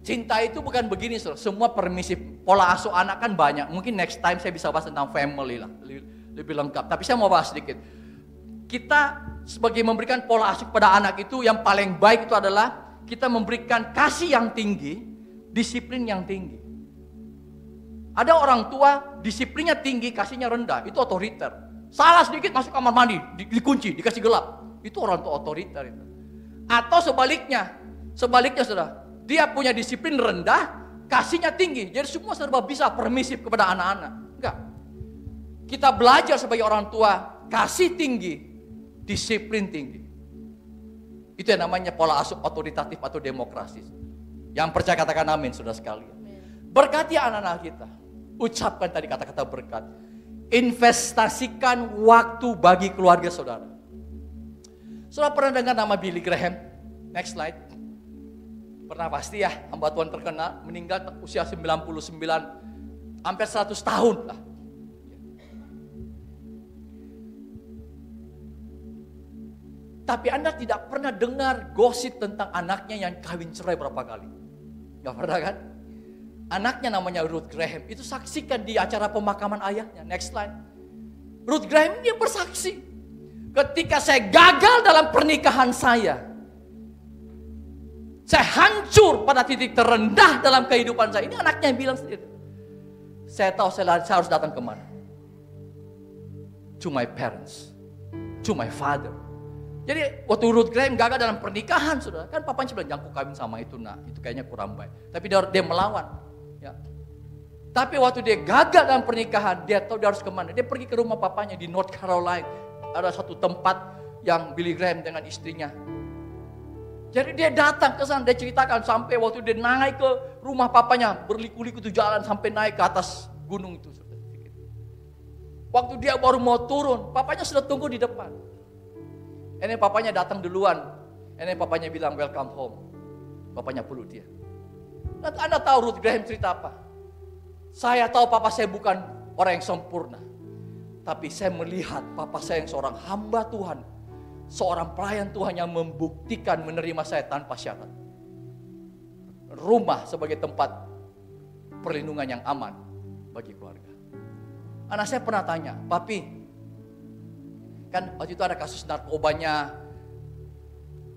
Cinta itu bukan begini, saudara. Semua permisif. Pola asuh anak kan banyak. Mungkin next time saya bisa bahas tentang family lah. Lebih lengkap. Tapi saya mau bahas sedikit. Kita sebagai memberikan pola asuh kepada anak itu, yang paling baik itu adalah kita memberikan kasih yang tinggi, disiplin yang tinggi. Ada orang tua disiplinnya tinggi, kasihnya rendah. Itu otoriter. Salah sedikit masuk kamar mandi, dikunci, dikasih gelap. Itu orang tua otoriter itu. Atau sebaliknya saudara, dia punya disiplin rendah, kasihnya tinggi. Jadi semua serba bisa permisif kepada anak-anak. Enggak. Kita belajar sebagai orang tua, kasih tinggi, disiplin tinggi. Itu yang namanya pola asuh otoritatif atau demokrasi. Yang percaya katakan amin, saudara sekalian. Berkati anak-anak kita. Ucapkan tadi kata-kata berkat. Investasikan waktu bagi keluarga saudara. Saudara pernah dengar nama Billy Graham? Next slide. Pernah pasti ya, hamba Tuhan terkenal, meninggal usia 99, hampir 100 tahun lah. Tapi Anda tidak pernah dengar gosip tentang anaknya yang kawin cerai berapa kali. Gak pernah kan? Anaknya namanya Ruth Graham. Itu saksikan di acara pemakaman ayahnya. Next slide. Ruth Graham dia bersaksi. Ketika saya gagal dalam pernikahan saya hancur pada titik terendah dalam kehidupan saya. Ini anaknya yang bilang sendiri. Saya tahu saya harus datang kemana. To my parents. To my father. Jadi waktu Ruth Graham gagal dalam pernikahan, saudara, kan papanya bilang jangan kawin sama itu, nah itu kayaknya kurang baik. Tapi dia melawan. Ya. Tapi waktu dia gagal dalam pernikahan, dia tahu dia harus kemana. Dia pergi ke rumah papanya di North Carolina. Ada satu tempat yang Billy Graham dengan istrinya. Jadi dia datang ke sana, dia ceritakan sampai waktu dia naik ke rumah papanya, berliku-liku itu jalan sampai naik ke atas gunung itu. Waktu dia baru mau turun, papanya sudah tunggu di depan. Ini papanya datang duluan. Ini papanya bilang welcome home. Papanya peluk dia. Anda tahu Ruth Graham cerita apa? Saya tahu papa saya bukan orang yang sempurna. Tapi saya melihat papa saya yang seorang hamba Tuhan. Seorang pelayan Tuhan yang membuktikan menerima saya tanpa syarat. Rumah sebagai tempat perlindungan yang aman bagi keluarga. Anak saya pernah tanya, papi, kan waktu itu ada kasus narkobanya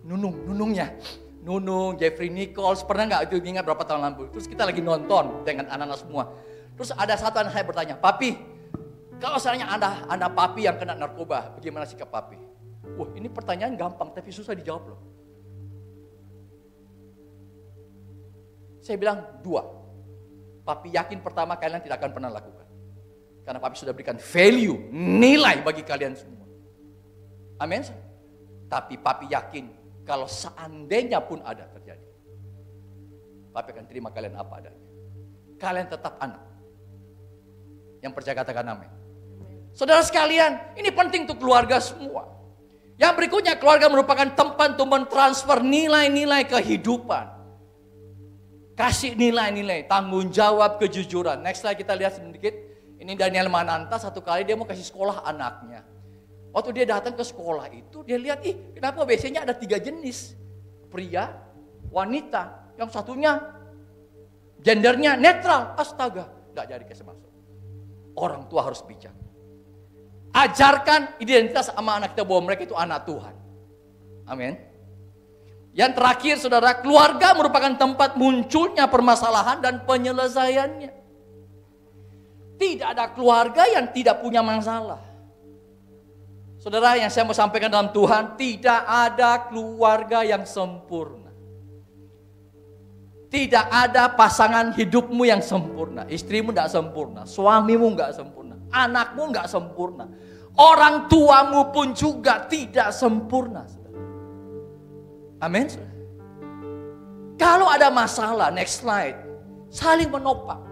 Nunung, Jeffrey Nichols, pernah nggak itu ingat berapa tahun lalu? Terus kita lagi nonton dengan anak-anak semua. Terus ada satu anak saya bertanya, papi, kalau seandainya anda papi yang kena narkoba, bagaimana sikap papi? Wah, ini pertanyaan gampang tapi susah dijawab loh. Saya bilang 2. Papi yakin pertama kalian tidak akan pernah lakukan. Karena papi sudah berikan value, nilai bagi kalian semua. Amin. Tapi papi yakin kalau seandainya pun ada terjadi, papi akan terima kalian apa adanya. Kalian tetap anak. Yang percaya katakan amin. Saudara sekalian, ini penting untuk keluarga semua. Yang berikutnya, keluarga merupakan tempat untuk mentransfer nilai-nilai kehidupan. Kasih nilai-nilai, tanggung jawab, kejujuran. Next slide kita lihat sedikit. Ini Daniel Mananta, satu kali dia mau kasih sekolah anaknya. Waktu dia datang ke sekolah itu, dia lihat, kenapa biasanya ada 3 jenis. Pria, wanita, yang satunya gendernya netral. Astaga, gak jadi kasih masuk. Orang tua harus bijak. Ajarkan identitas sama anak kita bahwa mereka itu anak Tuhan. Amin. Yang terakhir saudara, keluarga merupakan tempat munculnya permasalahan dan penyelesaiannya. Tidak ada keluarga yang tidak punya masalah. Saudara, yang saya mau sampaikan dalam Tuhan, tidak ada keluarga yang sempurna. Tidak ada pasangan hidupmu yang sempurna. Istrimu tidak sempurna, suamimu tidak sempurna, anakmu tidak sempurna. Orang tuamu pun juga tidak sempurna. Amin. Kalau ada masalah, next slide, saling menopang.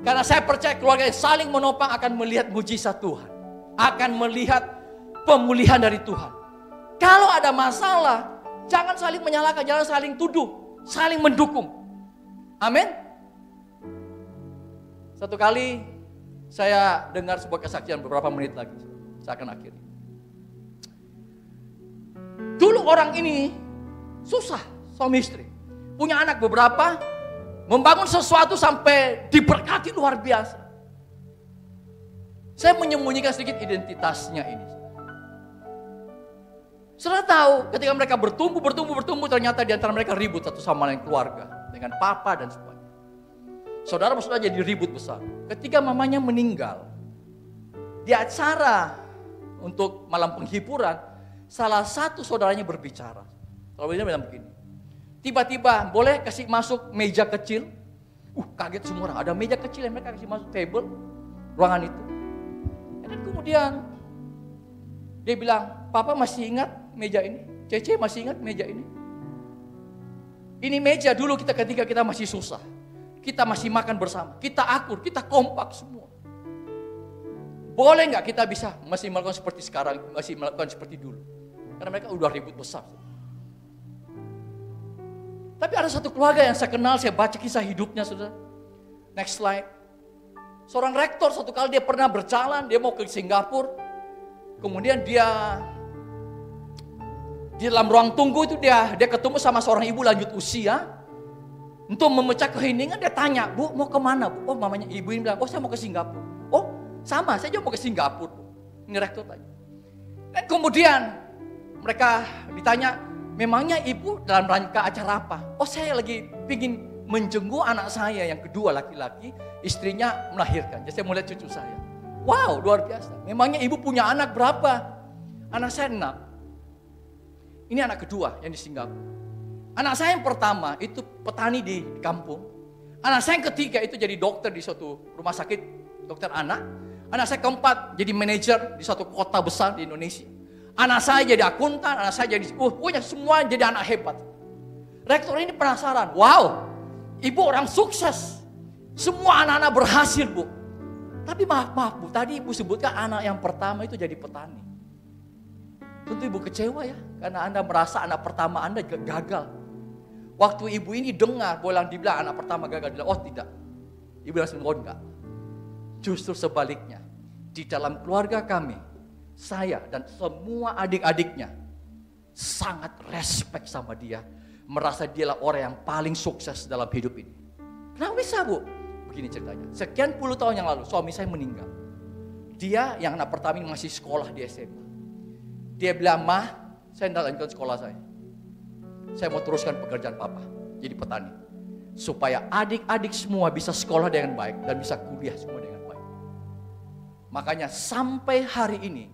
Karena saya percaya keluarga yang saling menopang akan melihat mujizat Tuhan. Akan melihat pemulihan dari Tuhan. Kalau ada masalah, jangan saling menyalahkan, jangan saling tuduh, saling mendukung. Amin. Satu kali saya dengar sebuah kesaksian beberapa menit lagi. Saya akan akhiri. Dulu orang ini Susah, suami istri. Punya anak beberapa, membangun sesuatu sampai diberkati luar biasa. Saya menyembunyikan sedikit identitasnya ini. Saudara tahu, ketika mereka bertumbuh, ternyata di antara mereka ribut satu sama lain keluarga. Dengan papa dan sebagainya. Saudara maksudnya jadi ribut besar. Ketika mamanya meninggal, di acara untuk malam penghiburan, salah satu saudaranya berbicara. Saudaranya bilang begini, tiba-tiba boleh kasih masuk meja kecil? Kaget semua orang, ada meja kecil yang mereka kasih masuk table, ruangan itu. Dan kemudian dia bilang, papa masih ingat meja ini? Cece masih ingat meja ini? Ini meja dulu ketika kita masih susah. Kita masih makan bersama, kita akur, kita kompak semua. Boleh nggak kita bisa masih melakukan seperti sekarang, masih melakukan seperti dulu? Karena mereka udah ribut besar. Tapi ada satu keluarga yang saya kenal, saya baca kisah hidupnya, saudara. Next slide. Seorang rektor satu kali dia pernah berjalan, dia mau ke Singapura. Kemudian dia di dalam ruang tunggu itu dia ketemu sama seorang ibu lanjut usia. Untuk memecah keheningan dia tanya, Bu mau kemana Bu? Oh mamanya ibu ini bilang, oh saya mau ke Singapura. Oh sama, saya juga mau ke Singapura. Ini rektor tanya. Dan kemudian mereka ditanya, memangnya ibu dalam rangka acara apa? Oh saya lagi pingin menjenguk anak saya yang kedua laki-laki, istrinya melahirkan. Jadi saya mau lihat cucu saya. Wow luar biasa. Memangnya ibu punya anak berapa? Anak saya 6. Ini anak kedua yang di Singapura. Anak saya yang pertama itu petani di kampung. Anak saya yang ketiga itu jadi dokter di suatu rumah sakit, dokter anak. Anak saya keempat jadi manajer di suatu kota besar di Indonesia. Anak saya jadi akuntan, anak saya jadi, pokoknya semua jadi anak hebat. Rektor ini penasaran, wow, ibu orang sukses. Semua anak-anak berhasil Bu. Tapi maaf Bu, tadi ibu sebutkan anak yang pertama itu jadi petani. Tentu ibu kecewa ya, karena Anda merasa anak pertama Anda gagal. Waktu ibu ini dengar, dibilang anak pertama gagal, dia bilang, oh tidak. Ibu langsung, oh enggak. Justru sebaliknya, di dalam keluarga kami, saya dan semua adik-adiknya sangat respect sama dia. Merasa dialah orang yang paling sukses dalam hidup ini. Kenapa bisa Bu? Begini ceritanya, sekian puluh tahun yang lalu suami saya meninggal. Dia yang anak pertama ini masih sekolah di SMA. Dia bilang, Mah, saya tidak lanjutkan sekolah saya. Saya mau teruskan pekerjaan papa, jadi petani. Supaya adik-adik semua bisa sekolah dengan baik dan bisa kuliah semua dengan baik. Makanya sampai hari ini,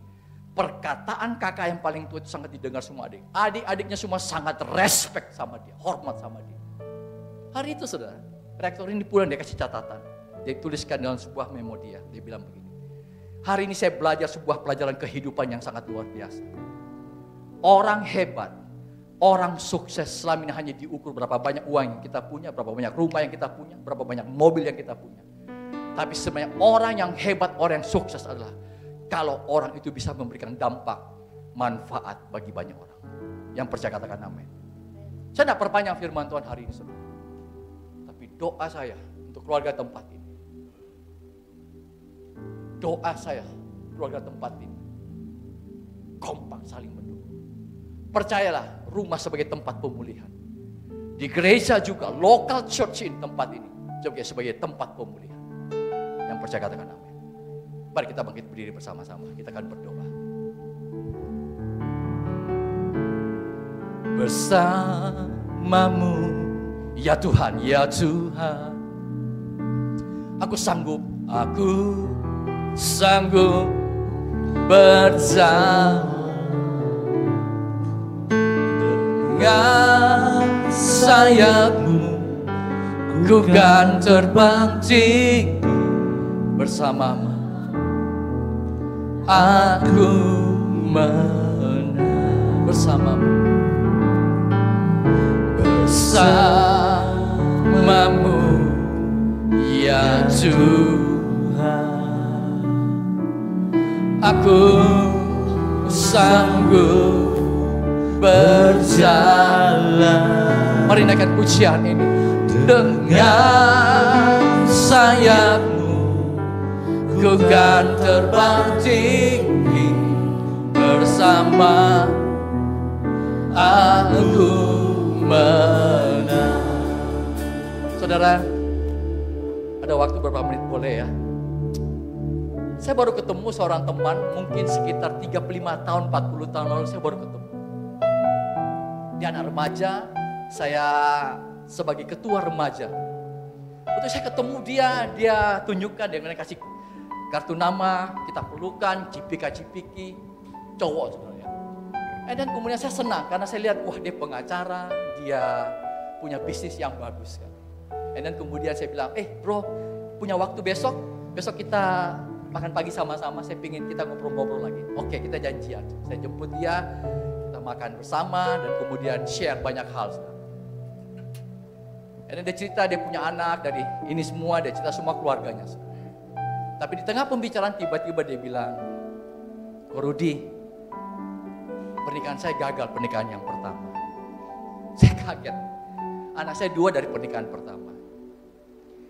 perkataan kakak yang paling tua itu sangat didengar semua adik. Adik-adiknya semua sangat respect sama dia, hormat sama dia. Hari itu saudara, rektor ini pulang dia kasih catatan. Dia tuliskan dalam sebuah memo dia bilang begini. Hari ini saya belajar sebuah pelajaran kehidupan yang sangat luar biasa. Orang hebat, orang sukses selama ini hanya diukur berapa banyak uang yang kita punya, berapa banyak rumah yang kita punya, berapa banyak mobil yang kita punya. Tapi sebenarnya orang yang hebat, orang yang sukses adalah kalau orang itu bisa memberikan dampak, manfaat bagi banyak orang. Yang percaya katakan amin. Saya tidak perpanjang firman Tuhan hari ini saudara. Tapi doa saya untuk keluarga tempat ini. Doa saya keluarga tempat ini. Kompak saling mendukung. Percayalah, rumah sebagai tempat pemulihan. Di gereja juga, local church in tempat ini juga sebagai tempat pemulihan. Yang percaya katakan amin. Mari kita bangkit berdiri bersama-sama. Kita akan berdoa. Bersamamu, ya Tuhan, ya Tuhan. Aku sanggup bersama. Dengan sayapmu ku kan terbang tinggi bersamamu. Aku menang bersamamu. Bersamamu ya Tuhan. Aku sanggup berjalan. Mari naikkan pujian ini. Dengan sayapmu ku kan terbang tinggi bersama aku menang. Saudara, ada waktu beberapa menit boleh ya. Saya baru ketemu seorang teman, mungkin sekitar 35 tahun, 40 tahun lalu saya baru ketemu. Dia anak remaja, saya sebagai ketua remaja. Waktu saya ketemu dia tunjukkan, dia kasih kartu nama, kita pelukan, cipika-cipiki, cowok sebenarnya. Dan kemudian saya senang karena saya lihat, wah dia pengacara, dia punya bisnis yang bagus kan. Dan kemudian saya bilang, bro, punya waktu besok kita makan pagi sama-sama, saya pingin kita ngobrol-ngobrol lagi. Oke, kita janjian. Saya jemput dia, kita makan bersama dan kemudian share banyak hal. Dan dia cerita dia punya anak dari ini semua, dia cerita semua keluarganya. Tapi di tengah pembicaraan tiba-tiba dia bilang, Ko Rudi, pernikahan saya gagal, pernikahan yang pertama. Saya kaget. Anak saya 2 dari pernikahan pertama.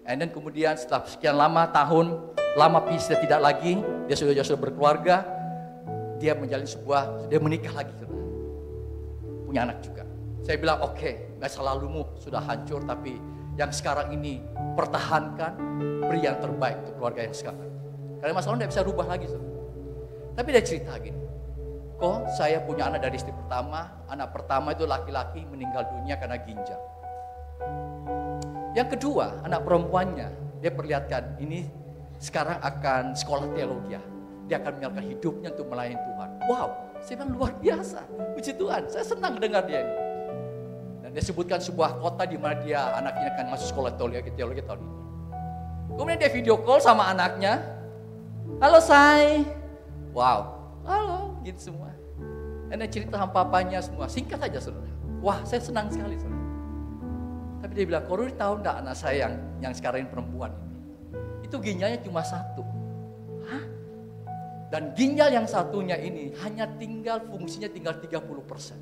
Dan kemudian setelah sekian lama tahun, lama pisah tidak lagi, dia sudah berkeluarga, dia menikah lagi, punya anak juga. Saya bilang oke, masa lalumu sudah hancur, tapi yang sekarang ini pertahankan, beri yang terbaik untuk keluarga yang sekarang. Karena masa lalu tidak bisa rubah lagi. Tapi dia cerita gini, kok saya punya anak dari istri pertama, anak pertama itu laki-laki meninggal dunia karena ginjal. Yang kedua, anak perempuannya, dia perlihatkan ini sekarang akan sekolah teologi. Dia akan menyalurkan hidupnya untuk melayani Tuhan. Wow, saya bilang luar biasa. Puji Tuhan, saya senang dengar dia ini. Dan dia sebutkan sebuah kota di mana dia anaknya akan masuk sekolah teologi tahun ini. Kemudian dia video call sama anaknya. Halo Say. Wow, halo, gitu semua. Dan dia cerita sama papanya semua, singkat saja saudara. Wah, saya senang sekali saudara. Tapi dia bilang, Ko Rudi tahu enggak anak saya yang sekarang ini perempuan ini, itu ginjalnya cuma 1. Hah? Dan ginjal yang satunya ini hanya fungsinya tinggal 30%.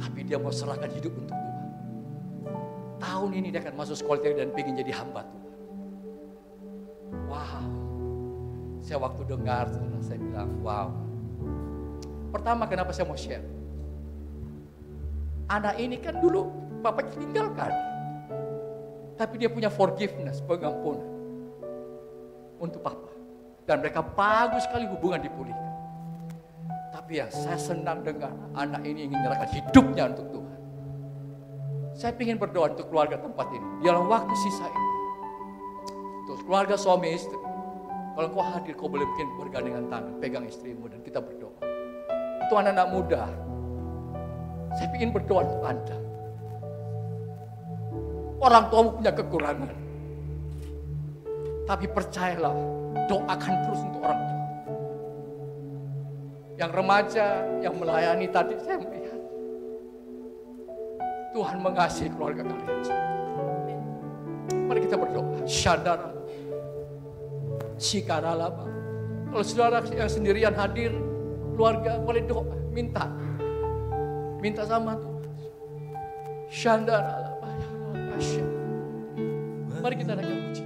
Tapi dia mau serahkan hidup untuk Tuhan. Tahun ini dia akan masuk sekolah teologi dan pengen jadi hamba Tuhan. Wow. Saya waktu dengar, saya bilang, wow. Pertama kenapa saya mau share? Anak ini kan dulu bapaknya tinggalkan. Tapi dia punya forgiveness, pengampunan untuk papa. Dan mereka bagus sekali hubungan dipulihkan. Tapi ya saya senang dengar anak ini ingin menyerahkan hidupnya untuk Tuhan. Saya ingin berdoa untuk keluarga tempat ini. Dalam waktu sisa ini. Untuk keluarga suami istri. Kalau kau hadir, kau boleh mungkin bergandengan tangan, pegang istrimu dan kita berdoa. Untuk anak-anak muda, saya ingin berdoa untuk Anda. Orang tuamu punya kekurangan. Tapi percayalah, doakan terus untuk orang tua. Yang remaja, yang melayani tadi saya melihat. Tuhan mengasihi keluarga kalian. Mari kita berdoa. Syadara. Shikaralaba. Kalau saudara yang sendirian hadir, keluarga boleh doa, minta sama Tuhan. Shandaralaba. Mari kita naikkan puji.